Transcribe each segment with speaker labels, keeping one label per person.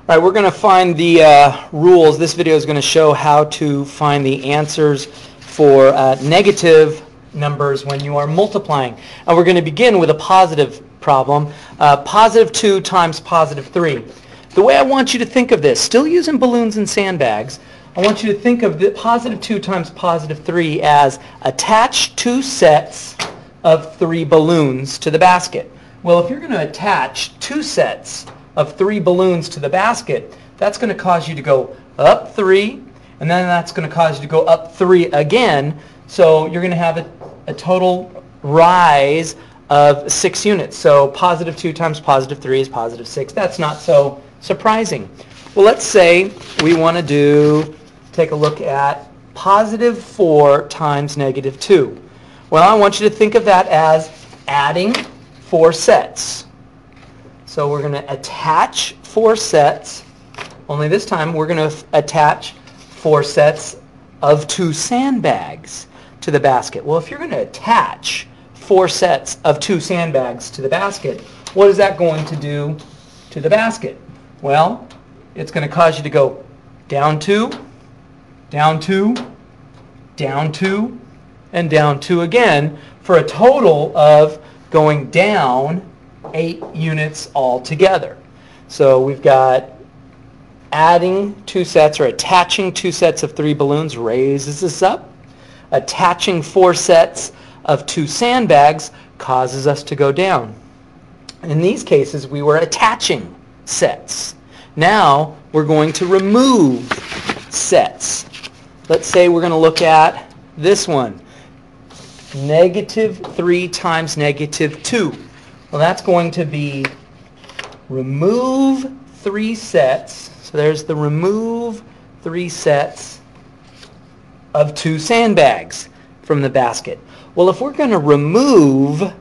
Speaker 1: All right, we're going to find the rules. This video is going to show how to find the answers for negative numbers when you are multiplying. And we're going to begin with a positive problem. Positive 2 times positive 3. The way I want you to think of this, still using balloons and sandbags, I want you to think of the positive 2 times positive 3 as attach 2 sets of 3 balloons to the basket. Well, if you're going to attach 2 sets of 3 balloons to the basket, that's going to cause you to go up 3, and then that's going to cause you to go up 3 again. So you're going to have a total rise of 6 units. So positive 2 times positive 3 is positive 6. That's not so surprising. Well, let's say we want to take a look at positive 4 times negative 2. Well, I want you to think of that as adding 4 sets. So we're going to attach 4 sets, only this time we're going to attach 4 sets of 2 sandbags to the basket. Well, if you're going to attach 4 sets of 2 sandbags to the basket, what is that going to do to the basket? Well, it's going to cause you to go down 2, down 2, down 2, and down 2 again, for a total of going down 8 units altogether. So we've got adding 2 sets or attaching 2 sets of 3 balloons raises us up. Attaching 4 sets of 2 sandbags causes us to go down. In these cases, we were attaching sets. Now we're going to remove sets. Let's say we're going to look at this one. Negative 3 times negative 2. Well, that's going to be remove 3 sets. So there's the remove 3 sets of 2 sandbags from the basket. Well, if we're going to remove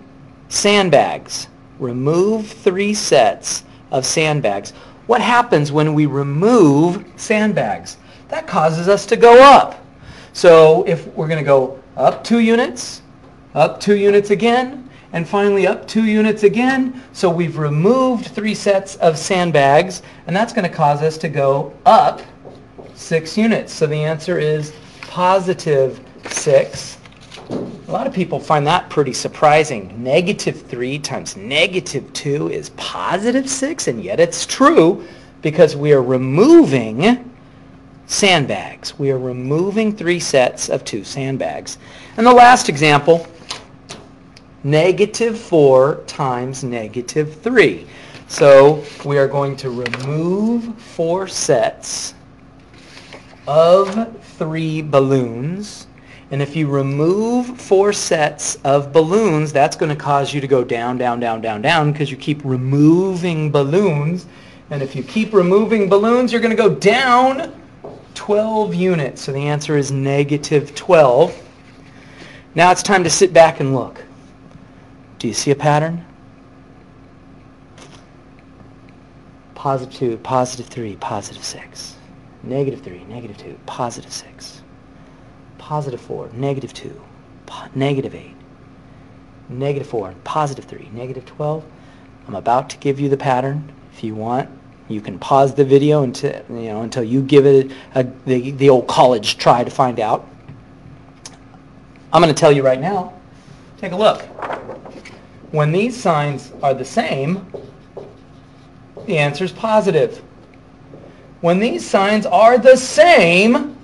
Speaker 1: sandbags, remove 3 sets of sandbags, what happens when we remove sandbags? That causes us to go up. So if we're going to go up 2 units again, and finally up 2 units again. So we've removed 3 sets of sandbags, and that's going to cause us to go up 6 units. So the answer is positive 6. A lot of people find that pretty surprising. Negative 3 times negative 2 is positive 6, and yet it's true because we are removing sandbags. We are removing 3 sets of 2 sandbags. And the last example, negative 4 times negative 3. So we are going to remove 4 sets of 3 balloons. And if you remove 4 sets of balloons, that's going to cause you to go down, down, down, down, down, because you keep removing balloons. And if you keep removing balloons, you're going to go down 12 units. So the answer is negative 12. Now it's time to sit back and look. Do you see a pattern? Positive 2, positive 3, positive 6. Negative 3, negative 2, positive 6. Positive 4, negative 2, negative 8. Negative 4, positive 3, negative 12. I'm about to give you the pattern. If you want, you can pause the video until you give it the old college try to find out. I'm going to tell you right now. Take a look. When these signs are the same, the answer is positive. When these signs are the same,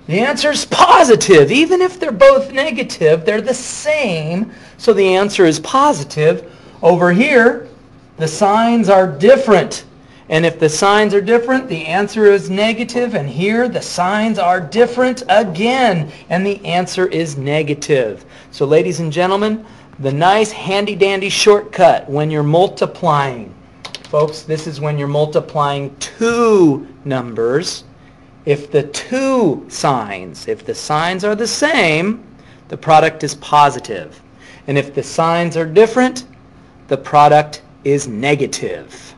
Speaker 1: the answer is positive. Even if they're both negative, they're the same, so the answer is positive. Over here, the signs are different. And if the signs are different, the answer is negative. And here, the signs are different again, and the answer is negative. So, ladies and gentlemen, the nice handy-dandy shortcut when you're multiplying. Folks, this is when you're multiplying 2 numbers. If the signs are the same, the product is positive. And if the signs are different, the product is negative.